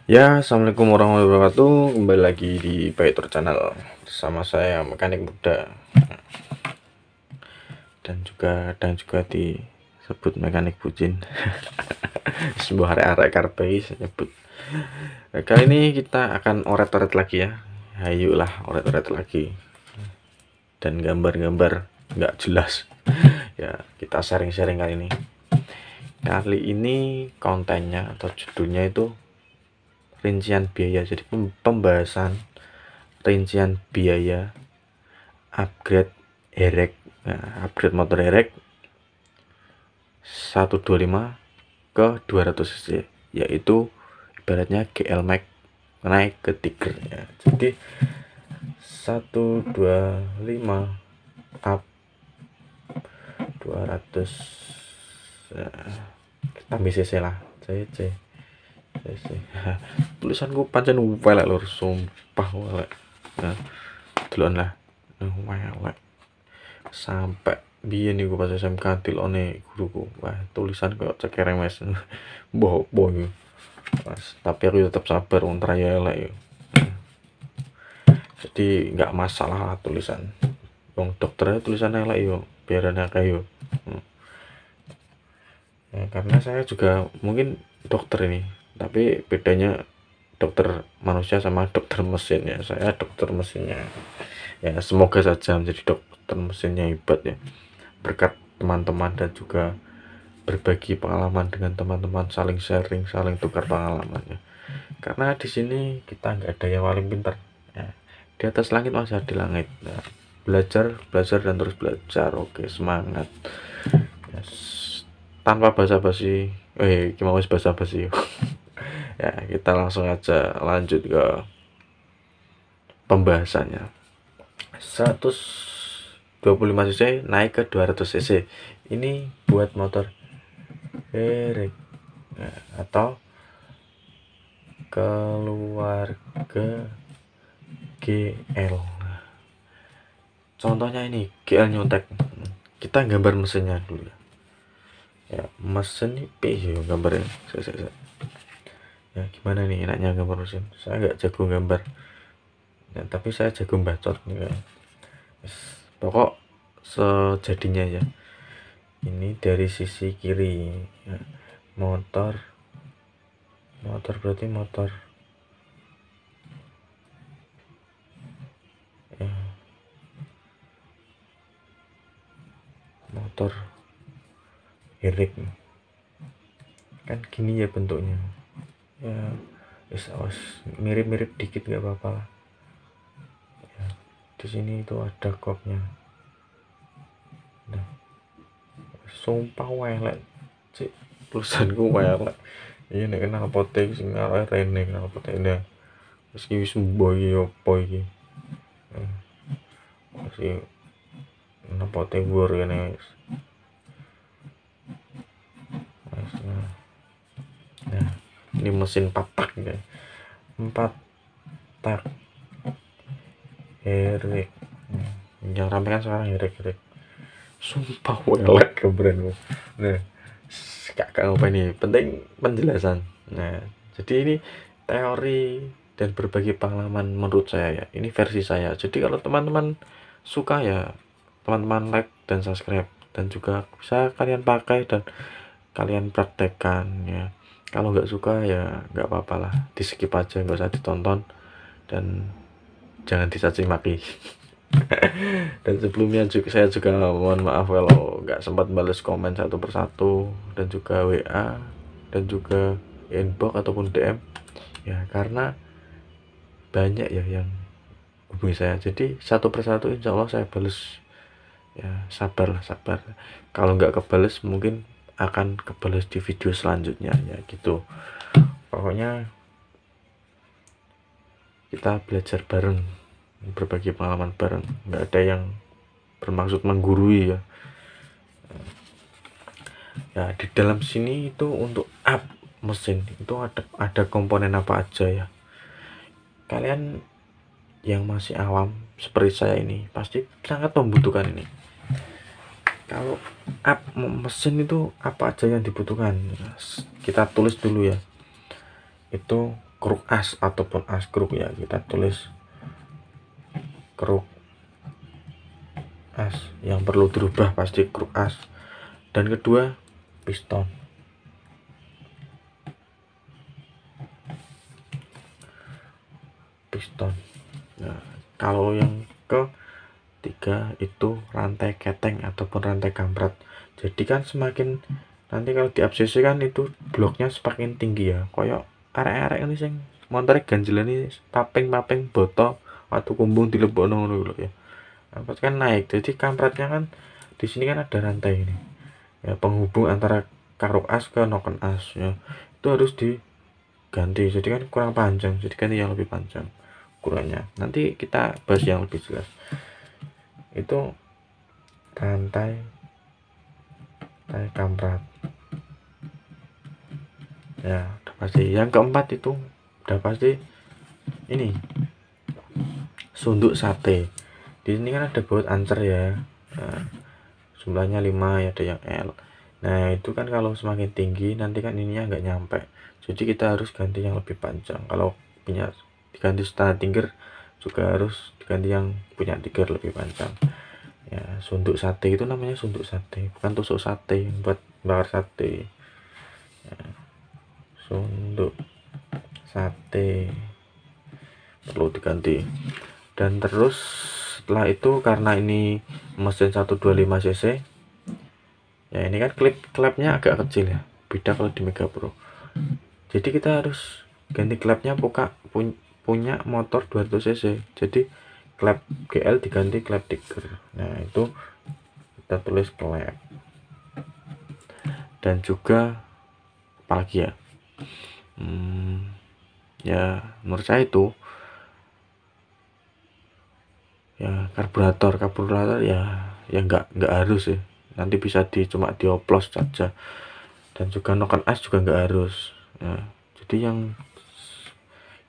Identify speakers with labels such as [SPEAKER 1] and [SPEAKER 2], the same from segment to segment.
[SPEAKER 1] Ya, assalamualaikum warahmatullahi wabarakatuh. Kembali lagi di Paitur Channel bersama saya Mekanik Muda dan juga disebut mekanik bucin. Sebuah arek-arek karpei saya nyebut. Nah, kali ini kita akan oret-oret lagi ya. Ayolah oret-oret lagi dan gambar-gambar nggak jelas. Ya, kita sharing-sharing kali ini. Kali ini kontennya atau judulnya itu rincian biaya. Jadi pembahasan rincian biaya upgrade herek. Nah, upgrade motor herek 125 ke 200 cc, yaitu ibaratnya GL Max naik ke Tiger ya. Jadi 125 up 200 ya, tambah cc lah, cc tulisanku pancen welek lur, sumpah welek. Nah, duluan lah welek sampai biyen niku pas SMK tilone guruku, wah tulisan kok cekereng wes. Boh pas, tapi aku tetap sabar wong traya elek. Jadi nggak masalah lah tulisan wong dokter tulisannya elek yo biaran akeh yo. Ya, karena saya juga mungkin dokter ini, tapi bedanya dokter manusia sama dokter mesin ya. Saya dokter mesinnya ya, semoga saja menjadi dokter mesinnya hebat ya, berkat teman-teman dan juga berbagi pengalaman dengan teman-teman, saling sharing, saling tukar pengalamannya. Karena di sini kita nggak ada yang paling pintar ya. Di atas langit masih ada langit ya. Belajar dan terus belajar. Oke, semangat ya, tanpa basa-basi. Gimana basa-basi. Ya, kita langsung aja lanjut ke pembahasannya. 125 cc naik ke 200 cc. Ini buat motor herek ya, atau keluarga GL. Contohnya ini GL nyontek. Kita gambar mesinnya dulu ya. Ya, mesin ini ya gambarnya. Ya, gimana nih enaknya gambar mesin? Saya nggak jago gambar. Ya, tapi saya jago bacot nih ya. Pokok sejadinya ya. Ini dari sisi kiri ya. Motor berarti motor ya, motor herek kan gini ya bentuknya ya. Mirip-mirip dikit nggak apa-apa lah ya. Di sini itu ada kopnya. Nah, sumpah welek cik, tulisanku welek. Iya nek kenal potek sing arek rene kenal potek ini. Meski wis mboy opo iki. Masih nepote gur kene wis. Nah, ini mesin 4 tak ya. 4 tak herek. Yang rame kan sekarang herek. Sumpah welek ke brandmu. Nah, kakak apa ini? Penting penjelasan. Nah, jadi ini teori dan berbagi pengalaman menurut saya ya. Ini versi saya. Jadi kalau teman-teman suka ya, teman-teman like dan subscribe, dan juga bisa kalian pakai dan kalian praktekkan ya. Kalau nggak suka ya nggak apa-apa lah, di skip aja, nggak usah ditonton dan jangan dicaci maki. Dan sebelumnya juga saya juga mohon maaf kalau nggak sempat balas komen satu persatu dan juga WA dan juga inbox ataupun DM ya, karena banyak ya yang hubungi saya. Jadi satu persatu insya Allah saya balas ya. Sabar kalau nggak kebales mungkin akan kebales di video selanjutnya ya gitu. Pokoknya kita belajar bareng, berbagi pengalaman bareng, nggak ada yang bermaksud menggurui ya. Ya, di dalam sini itu untuk up mesin itu ada komponen apa aja ya. Kalian yang masih awam seperti saya ini pasti sangat membutuhkan ini. Kalau up mesin itu apa aja yang dibutuhkan, kita tulis dulu ya. Itu kruk as ataupun as kruk ya, kita tulis kruk as. Yang perlu dirubah pasti kruk as. Dan kedua piston. Nah, kalau yang ketiga itu rantai keteng ataupun rantai kampret. Jadi kan semakin nanti kalau di ABCC kan itu bloknya semakin tinggi ya, koyok arek-arek ini sing montore ganjelan ini paping boto atau kumbung dilebokno ngono lho ya. Kampret kan naik, jadi kampretnya kan di sini kan ada rantai ini ya, penghubung antara karuk as ke noken as ya, itu harus diganti. Jadi kan kurang panjang, jadi ganti yang lebih panjang ukurannya. Nanti kita bahas yang lebih jelas. Itu rantai kampret ya, udah pasti. Yang keempat itu udah pasti ini sunduk sate. Di sini kan ada baut ancer ya, nah, jumlahnya 5 ya, ada yang L. Nah itu kan kalau semakin tinggi nanti kan ininya nggak nyampe, jadi kita harus ganti yang lebih panjang. Kalau punya diganti setengah tingger juga harus diganti yang punya tingger lebih panjang ya. Sunduk sate itu namanya sunduk sate, bukan tusuk sate buat bakar sate ya. Sunduk sate perlu diganti. Dan terus setelah itu, karena ini mesin 125 cc ya, ini kan klepnya agak kecil ya, beda kalau di Mega Pro. Jadi kita harus ganti klepnya punya motor 200 cc, jadi klep GL diganti klep Tiger. Nah itu kita tulis klep. Dan juga apalagi ya, ya menurut saya itu ya karburator ya nggak harus ya, nanti bisa cuma dioplos saja. Dan juga noken as juga nggak harus ya. Jadi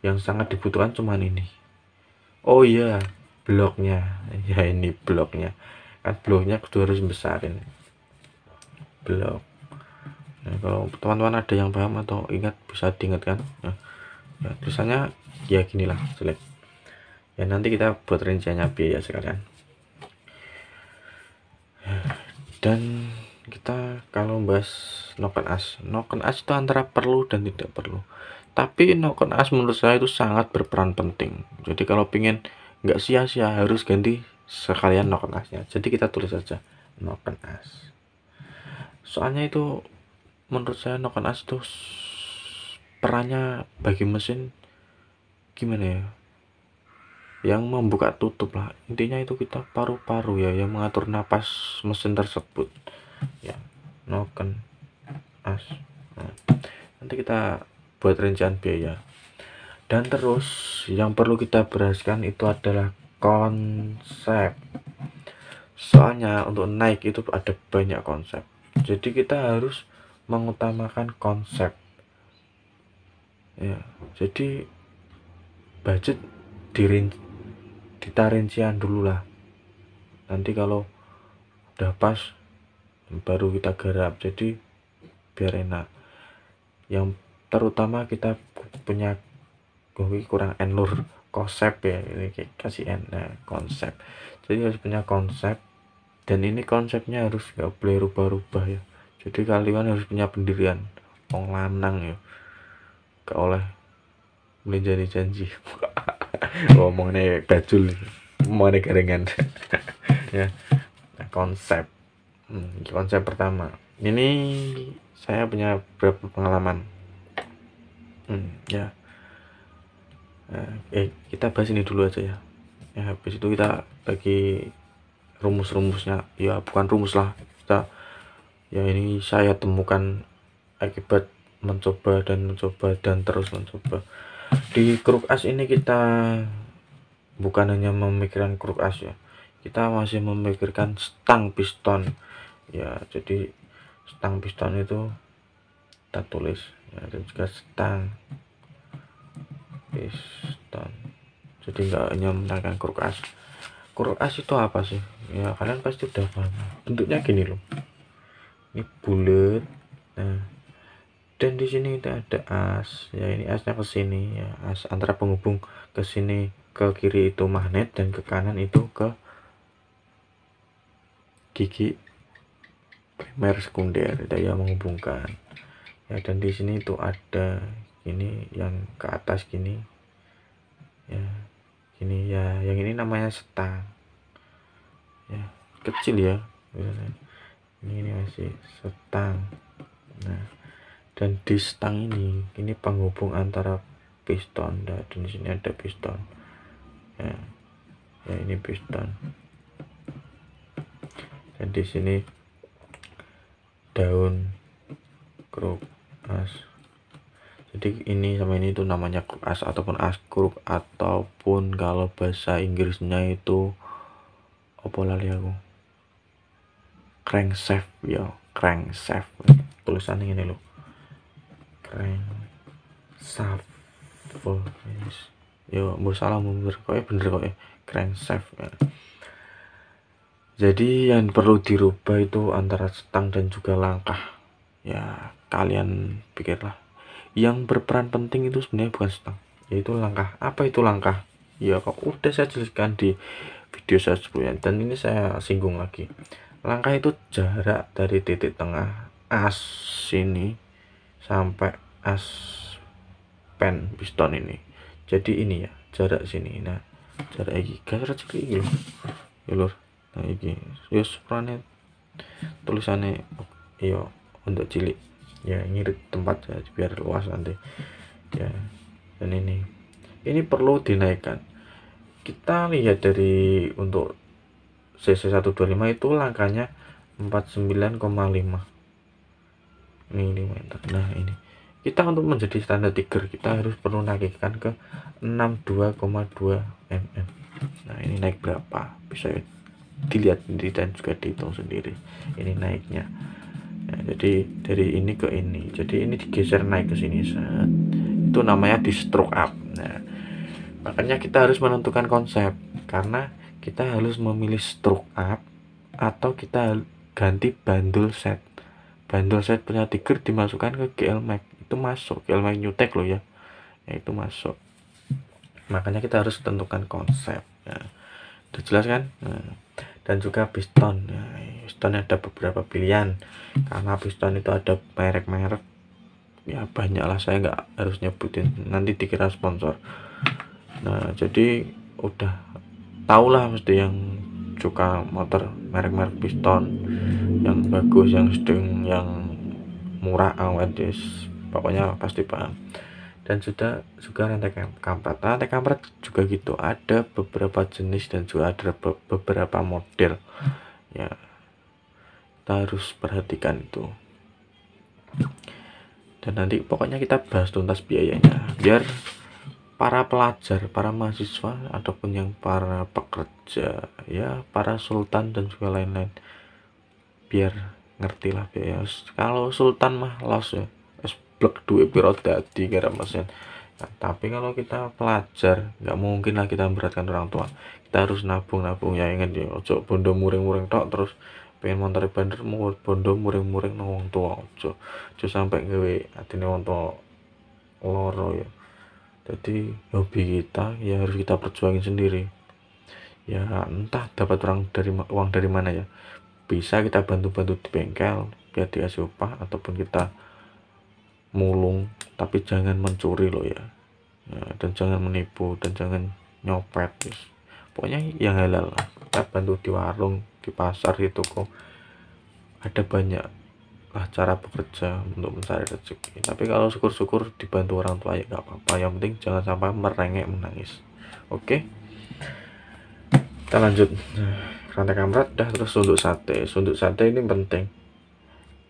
[SPEAKER 1] yang sangat dibutuhkan cuman ini. Oh iya, bloknya ya, ini bloknya kan, bloknya kudu harus besarin blok. Nah, kalau teman-teman ada yang paham atau ingat bisa diingatkan ya, tulisannya ya ginilah jelek ya, nanti kita buat rinciannya biaya sekalian. Dan kita kalau bahas noken as itu antara perlu dan tidak perlu, tapi noken as menurut saya itu sangat berperan penting. Jadi kalau pingin nggak sia-sia harus ganti sekalian noken asnya, jadi kita tulis saja noken as. Soalnya itu menurut saya noken as itu perannya bagi mesin gimana ya, yang membuka tutup lah, intinya itu kita paru-paru ya yang mengatur napas mesin tersebut ya, noken as. Nah, nanti kita buat rincian biaya. Dan terus yang perlu kita bereskan itu adalah konsep. Soalnya untuk naik itu ada banyak konsep, jadi kita harus mengutamakan konsep ya. Jadi budget kita rincian dulu lah, nanti kalau udah pas baru kita garap, jadi biar enak. Yang terutama kita punya kurang N-lur konsep ya, ini kasih N. Nah, konsep, jadi harus punya konsep, dan ini konsepnya harus nggak boleh rubah-rubah ya. Jadi kalian harus punya pendirian wong lanang ya, gak oleh menjadi janji ngomongnya bajul, ngomongnya garengan ya. Nah, konsep konsep pertama ini saya punya beberapa pengalaman ya. Kita bahas ini dulu aja ya. Habis itu kita bagi rumus-rumusnya ya, bukan rumus lah, kita ya ini saya temukan akibat mencoba dan terus mencoba. Di kruk as ini kita bukan hanya memikirkan kruk as ya, kita masih memikirkan stang piston ya. Jadi stang piston itu kita tulis ya, dan juga stang piston. Jadi nggak hanya menggunakan kruk as. Kruk as itu apa sih ya, kalian pasti udah paham. Bentuknya gini loh, ini bulat. Nah Dan di sini kita ada as, ya ini asnya ke sini ya, as antara penghubung ke sini ke kiri itu magnet dan ke kanan itu ke gigi primer sekunder, daya menghubungkan ya. Dan di sini itu ada ini yang ke atas gini ya, gini ya, yang ini namanya stang ya, kecil ya ini masih stang. Nah, dan di stang ini penghubung antara piston dan di sini ada piston ya, ya ini piston, dan di sini daun kruk as. Jadi ini sama ini itu namanya kruk as ataupun as kruk, ataupun kalau bahasa Inggrisnya itu apa lali aku, crankshaft ya, crankshaft tulisannya ini loh, crankshaft. Yo mau salah bener kok ya, crankshaft ya. Jadi yang perlu dirubah itu antara stang dan juga langkah ya, kalian pikirlah. Yang berperan penting itu sebenarnya bukan stang, yaitu langkah. Apa itu langkah? Ya kok udah saya jelaskan di video saya sebelumnya, dan ini saya singgung lagi. Langkah itu jarak dari titik tengah as sini sampai as pen piston ini. Jadi ini ya jarak sini. Nah jarak ini jarak ini loh ya lur. Nah ini ya sebenarnya tulisannya iya untuk cilik ya, ngirit tempat ya biar luas nanti ya. Dan ini perlu dinaikkan. Kita lihat dari untuk CC125 itu langkahnya 49,5 mm. Nah ini kita untuk menjadi standar tiger kita harus perlu naikkan ke 62,2 mm. Nah ini naik berapa bisa dilihat sendiri dan juga dihitung sendiri ini naiknya. Nah, jadi dari ini ke ini, jadi ini digeser naik ke sini saat itu namanya di stroke up. Nah makanya kita harus menentukan konsep, karena kita harus memilih stroke up atau kita ganti bandul set. Bandul set punya Tiger dimasukkan ke GL Max, itu masuk GL Max New Tech loh ya, itu masuk. Makanya kita harus tentukan konsep ya. Udah jelas kan? Nah, dan juga piston ya, piston ada beberapa pilihan karena piston itu ada merek-merek ya, banyak lah, saya nggak harus nyebutin nanti dikira sponsor. Nah jadi udah tau lah mesti yang suka motor merek-merek piston yang bagus, yang sedang, yang murah, awet, pokoknya pasti paham. Dan sudah juga rantai kampret. Rantai kampret juga gitu, ada beberapa jenis dan juga ada beberapa model ya, kita harus perhatikan itu. Dan nanti pokoknya kita bahas tuntas biayanya biar para pelajar, para mahasiswa ataupun yang para pekerja ya, para sultan dan juga lain-lain biar ngerti lah biaya. Kalau sultan mah los ya, blek duit piro dadi gara mesin. Nah, tapi kalau kita pelajar nggak mungkin lah kita memberatkan orang tua, kita harus nabung ya. Ingat ya, ojo bondo muring-muring tok terus pengen motor bandar bondo muring-muring nang wong tua, ojo sampai gawe atine wong tua loro ya. Jadi hobi kita ya harus kita perjuangin sendiri ya, entah dapat uang dari mana ya, bisa kita bantu-bantu di bengkel biar dikasih upah, ataupun kita mulung, tapi jangan mencuri loh ya. Nah, dan jangan menipu dan jangan nyopet guys. Pokoknya yang halal lah, kita bantu di warung, di pasar, di toko, ada banyak lah cara bekerja untuk mencari rezeki. Tapi kalau syukur-syukur dibantu orang tua ya nggak apa-apa, yang penting jangan sampai merengek menangis. Oke, kita lanjut. Rantai kampret dah, terus sunduk sate ini penting.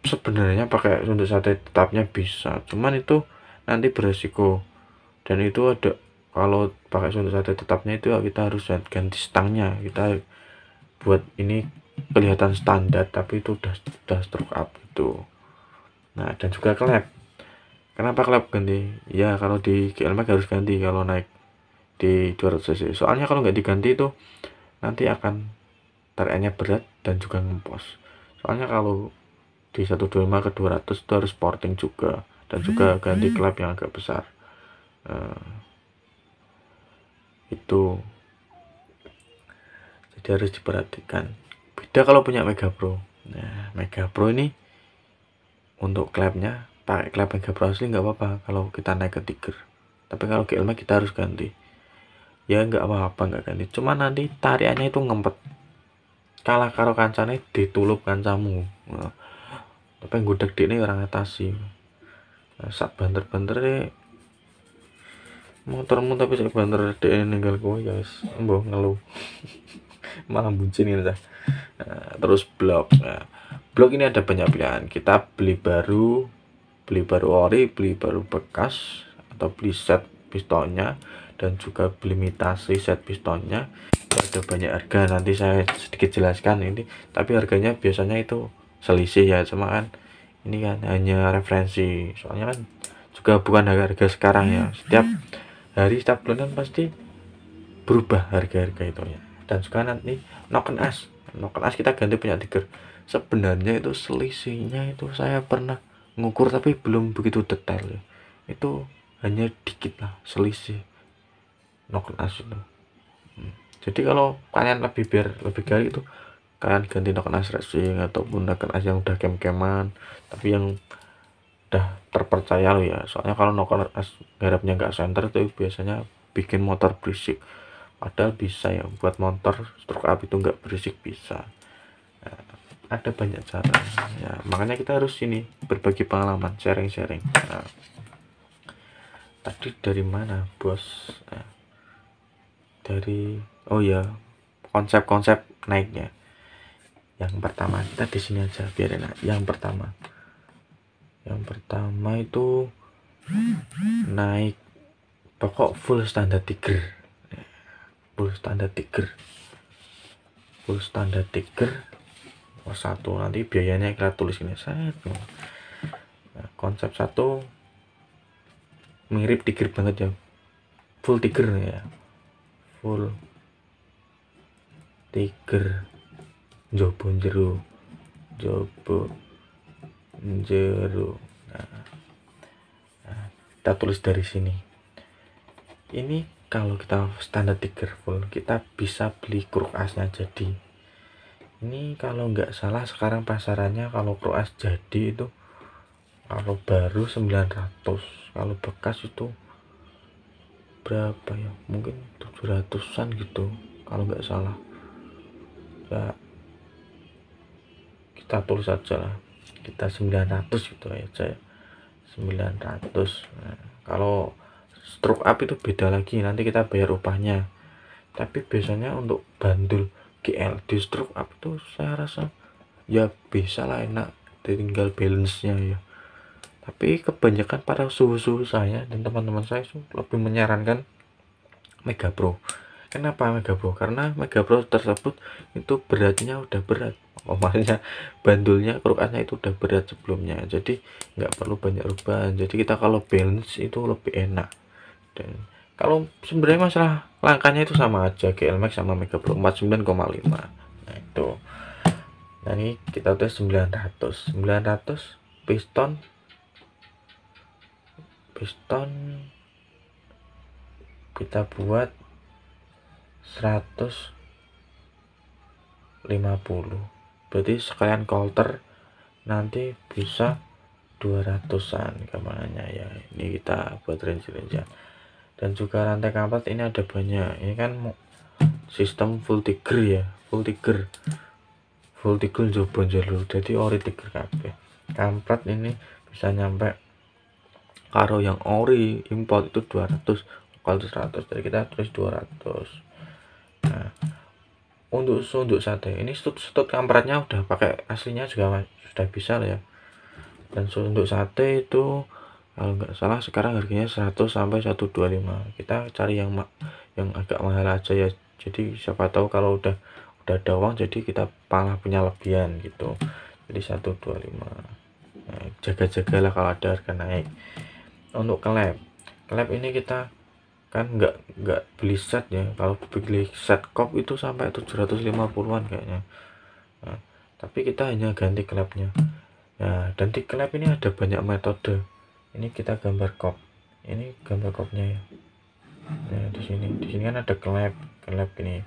[SPEAKER 1] Sebenarnya pakai sunduk sate tetapnya bisa, cuman itu nanti beresiko. Dan itu ada, kalau pakai sunduk sate tetapnya itu kita harus ganti stangnya, kita buat ini kelihatan standar tapi itu udah stroke up itu. Nah dan juga klep, kenapa klep ganti ya, kalau di GLMAX harus ganti kalau naik di 200cc, soalnya kalau nggak diganti itu nanti akan tariknya berat dan juga ngempos. Soalnya kalau di 125 ke 200 itu harus sporting juga, dan juga ganti klep yang agak besar. Itu jadi harus diperhatikan. Beda kalau punya Mega Pro. Nah, Mega Pro ini untuk klepnya pakai klep Mega Pro asli nggak apa-apa kalau kita naik ke Tiger. Tapi kalau GL kita harus ganti. Ya nggak apa-apa nggak ganti. Cuma nanti tariannya itu ngempet. Kalah karo kancane ditulup kancamu. Nah, tapi ngudek ini orang atasi. Nah, saat banter-banter motormu tapi saya banter dek ninggal kowe ya wis mbok ngeluh. Malah buncin ini dah. Nah, terus blok. Nah, blok ini ada banyak pilihan. Kita beli baru ori, beli baru bekas, atau beli set pistonnya, dan juga beli imitasi set pistonnya. Itu ada banyak harga, nanti saya sedikit jelaskan ini, tapi harganya biasanya itu selisih ya, cuma kan ini kan hanya referensi, soalnya kan juga bukan harga sekarang ya, setiap hari, setiap bulan pasti berubah harga-harga itu ya. Dan juga nanti noken as kita ganti punya Tiger, sebenarnya itu selisihnya itu saya pernah ngukur tapi belum begitu detail ya, itu hanya dikit lah selisih noken as itu. Jadi kalau kalian biar lebih gali itu kalian ganti noken as racing ataupun noken as yang udah kem-keman tapi yang udah terpercaya loh ya, soalnya kalau noken as garapnya nggak center itu biasanya bikin motor berisik, padahal bisa ya buat motor stroke up itu nggak berisik bisa. Nah, ada banyak cara ya, makanya kita harus ini berbagi pengalaman, sharing. Nah, tadi dari mana bos? Nah, dari konsep naiknya. Yang pertama kita di sini aja biar enak. Yang pertama itu naik pokok full standar Tiger. Full standar Tiger satu, nanti biayanya kita tulis ini saya. Nah, konsep satu mirip Tiger banget ya, full Tiger ya, full Tiger jobo jero. Nah, kita tulis dari sini. Ini kalau kita standar Tiger full kita bisa beli kruk asnya jadi. Ini kalau nggak salah sekarang pasarannya kalau kruk as jadi itu kalau baru 900, kalau bekas itu berapa ya, mungkin 700-an gitu kalau nggak salah ya, kita tulis aja lah, kita 900 gitu aja ya, 900. Nah, kalau stroke up itu beda lagi, nanti kita bayar upahnya, tapi biasanya untuk bandul GL di stroke up itu saya rasa ya bisa lah, enak, tinggal balance nya ya. Tapi kebanyakan para suhu-suhu saya dan teman-teman saya lebih menyarankan Mega Pro. Kenapa Mega Pro? Karena Mega Pro tersebut itu beratnya udah berat, maksudnya bandulnya, krukasnya itu udah berat sebelumnya, jadi nggak perlu banyak perubahan. Jadi kita kalau balance itu lebih enak. Dan kalau sebenarnya masalah langkahnya itu sama aja, GL Max sama Mega Pro 49,5. Nah itu, nah ini kita udah 900 piston kita buat 150, berarti sekalian coulter nanti bisa 200-an kemana ya. Ini kita buat range-rangean. Dan juga rantai kampret ini ada banyak, ini kan sistem full Tiger ya, full Tiger jobo jalur, jadi ori Tiger kabeh. Kampret ini bisa nyampe karo yang ori import itu 200, kalau 100, jadi kita tulis 200. Nah, untuk sate ini stut kampretnya udah pakai aslinya juga sudah bisa lah ya. Dan untuk sate itu kalau nggak salah sekarang harganya 100 sampai 125. Kita cari yang agak mahal aja ya, jadi siapa tahu kalau udah ada uang jadi kita malah punya lebihan gitu, jadi 125. Nah, jaga-jagalah kalau ada harga naik. Untuk klep ini kita kan nggak beli set ya, kalau beli set kop itu sampai 750-an kayaknya. Nah, tapi kita hanya ganti klepnya. Nah, dan di klep ini ada banyak metode. Ini kita gambar kop, ini gambar kopnya ya. Nah di sini kan ada klep ini,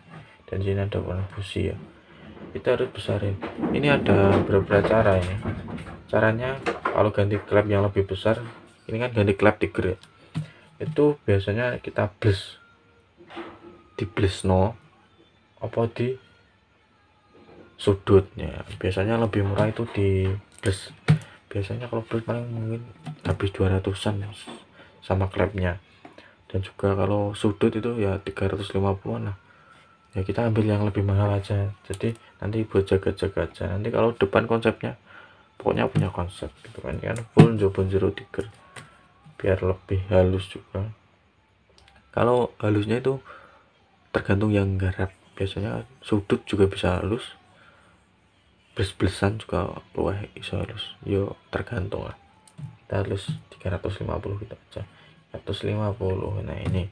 [SPEAKER 1] dan di sini ada warna busi ya. Kita harus besarin. Ini ada beberapa cara ini. Caranya kalau ganti klep yang lebih besar, ini kan ganti klep tiger ya. Itu biasanya kita di no apa di sudutnya. Biasanya lebih murah itu di plus. Biasanya kalau plus paling mungkin habis 200-an sama klepnya. Dan juga kalau sudut itu ya 350-an lah. Ya kita ambil yang lebih mahal aja. Jadi nanti buat jaga-jaga aja. Nanti kalau depan konsepnya pokoknya punya konsep gitu kan full Jobon Zero Tiger biar lebih halus juga. Kalau halusnya itu tergantung yang garap. Biasanya sudut juga bisa halus, plus-plusan juga luwih iso halus. Yo tergantung lah. Kita halus 350 gitu aja. 150. Nah ini.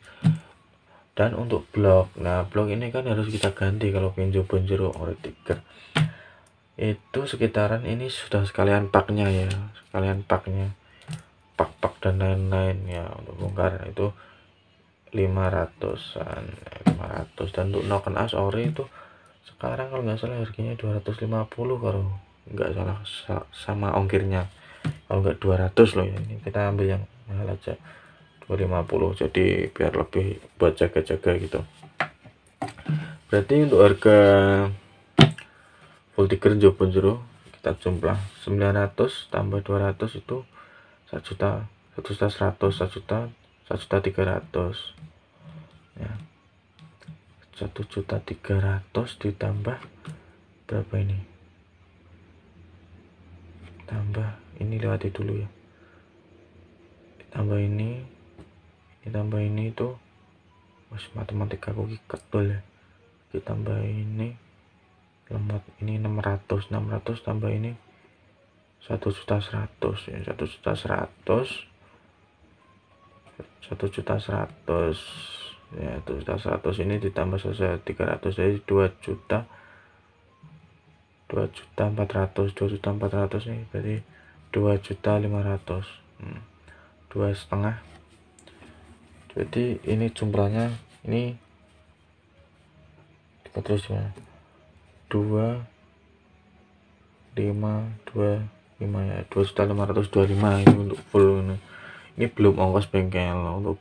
[SPEAKER 1] Dan untuk blok, nah blok ini kan harus kita ganti kalau pengen Jobon Zero Tiger. Itu sekitaran ini sudah sekalian paknya ya, pak dan lain-lain ya. Untuk bongkar itu 500-an, 500. Dan untuk noken as ori itu sekarang kalau nggak salah harganya 250 kalau nggak salah sama ongkirnya. Kalau nggak 200 loh ya. Ini kita ambil yang mahal aja 250, jadi biar lebih buat jaga-jaga gitu. Berarti untuk harga full tiger Jobon Zero kita jumlah 900 tambah 200 itu 1 juta, 1.100.000, 1.300.000 ya. 1.300.000 ditambah berapa ini, tambah ini lewati dulu ya, ditambah ini ditambah ini itu masih matematika aku ketol ya. Ditambah ini lemot, ini 600 tambah ini 1.100.000 ya, 1.100.000 ya, 1.100.000 ini ditambah 300 jadi 2.400.000 nih, berarti 2.500.000, 2,5. Jadi ini jumlahnya ini kita terus gimana, 2 5 ya, 2.525 ini untuk full ini belum ongkos bengkel. Untuk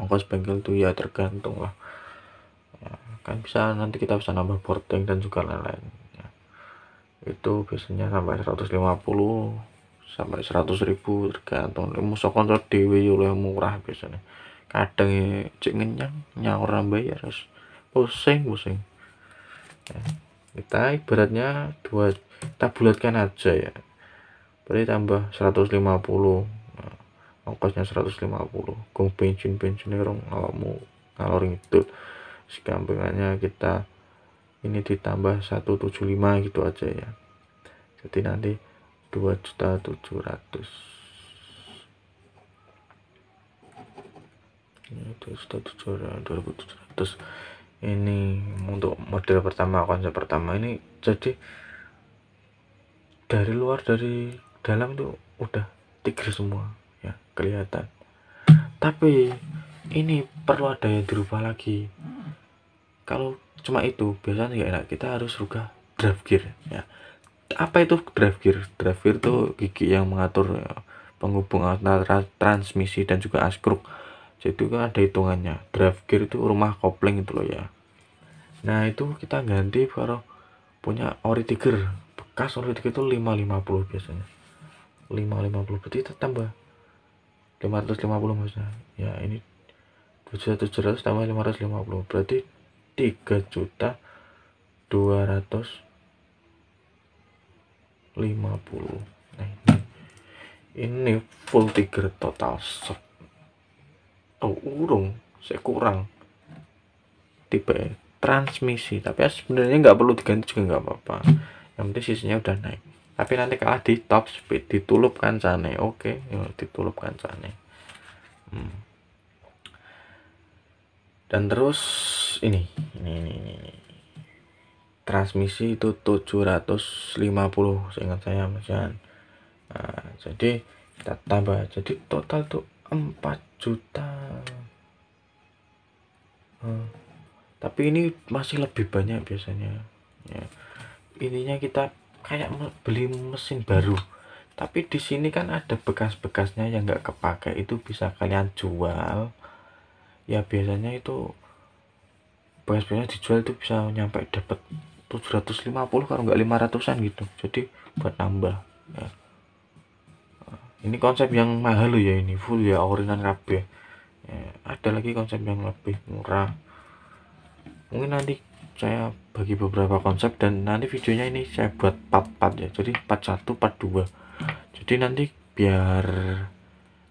[SPEAKER 1] ongkos bengkel tuh ya tergantung lah ya, kan bisa nanti kita bisa nambah boarding dan juga lain-lain ya. Itu biasanya sampai 150 sampai 100.000 tergantung. Musuh konsol dewe yo murah biasanya. Kadang ya cek ngenyang nyaur bayar harus pusing ya. Kita ibaratnya kita bulatkan aja ya, berarti tambah 150, nah, ongkosnya 150, gong bensin rong ngalor itu segampangnya kita ini ditambah 175 gitu aja ya, jadi nanti 2.700.000 ini 2.700.000 ini untuk model pertama, konsep pertama ini. Jadi dari luar dari dalam itu udah tiger semua ya kelihatan, tapi ini perlu ada yang dirubah lagi. Kalau cuma itu biasanya nggak enak, kita harus rubah drive gear ya. Apa itu drive gear? Drive gear itu gigi yang mengatur ya, penghubung antara transmisi dan juga askruk. Jadi kan ada hitungannya. Drive gear itu rumah kopling itu loh ya. Nah itu kita ganti kalau punya ori tiger bekas, ori tiger itu 550 biasanya, 550 berarti kita tambah 550 maksudnya ya. Ini 2.700.000 tambah 550 berarti 3.250. Nah ini full tiger total set. Oh urung saya kurang tipe transmisi, tapi sebenarnya nggak perlu diganti juga nggak apa-apa, yang penting sisinya udah naik. Tapi nanti kalah di top speed ditulup kancane, oke ya, ditulup kancane. Dan terus ini transmisi itu 750 seingat saya Mas Jan. Nah, jadi kita tambah jadi total tuh 4 juta. Tapi ini masih lebih banyak biasanya ya. Intinya kita kayak beli mesin baru, tapi di sini kan ada bekas-bekasnya yang nggak kepake, itu bisa kalian jual ya. Biasanya itu bekas-bekasnya dijual itu bisa nyampe dapat 750 kalau nggak 500-an gitu, jadi buat nambah ya. Ini konsep yang mahal loh ya, ini full ya orinan kabeh ya. Ada lagi konsep yang lebih murah, mungkin nanti saya bagi beberapa konsep, dan nanti videonya ini saya buat part-part ya, jadi part 1 part 2, jadi nanti biar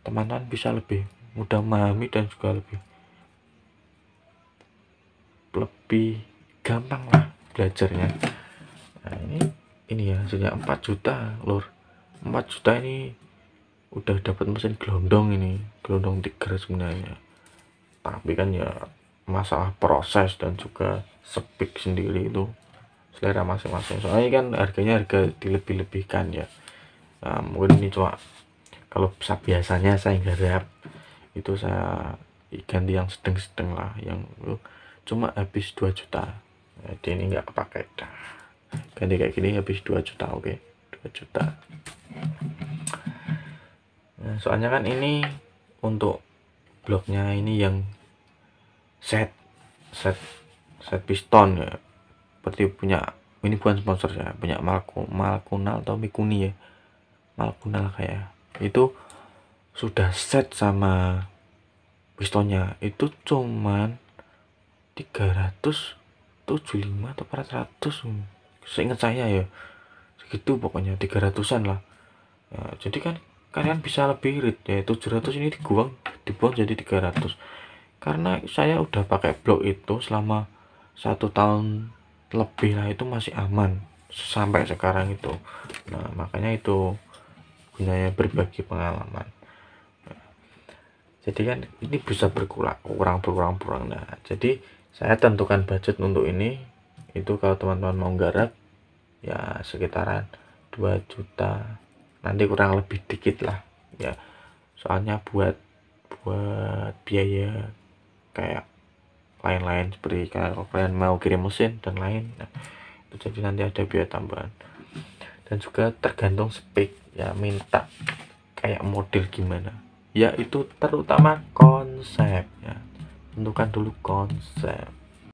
[SPEAKER 1] teman-teman bisa lebih mudah memahami dan juga lebih gampang lah belajarnya. Nah ini ya hasilnya 4 juta lur. 4 juta ini udah dapat mesin gelondong, ini gelondong tiger sebenarnya, tapi kan ya masalah proses dan juga speak sendiri itu selera masing-masing, soalnya kan harganya harga dilebih-lebihkan ya. Nah, mungkin ini cuma kalau biasanya saya garap itu saya ganti yang sedang-sedang lah, yang cuma habis 2 juta. Jadi ini nggak kepake dah, ganti kayak gini habis 2 juta. Oke, 2 juta. Nah, soalnya kan ini untuk bloknya ini yang set piston ya, seperti punya, ini bukan sponsor ya, punya Malkunal atau Mikuni ya, Malkunal kayak itu, sudah set sama pistonnya itu cuman 375 atau 400, seingat saya ya segitu, pokoknya 300-an lah ya. Jadi kan kalian bisa lebih irit ya, 700 ini dibuang jadi 300, karena saya udah pakai blok itu selama 1 tahun lebih lah, itu masih aman sampai sekarang itu. Nah makanya itu gunanya berbagi pengalaman. Jadi kan ini bisa berkurang. Nah jadi saya tentukan budget untuk ini itu, kalau teman-teman mau garap ya sekitaran 2 juta, nanti kurang lebih dikit lah ya, soalnya buat biaya kayak lain-lain, seperti kalau kalian mau kirim mesin dan lain, nah, itu jadi nanti ada biaya tambahan. Dan juga tergantung spek ya, minta kayak model gimana ya, itu terutama konsep ya, tentukan dulu konsep.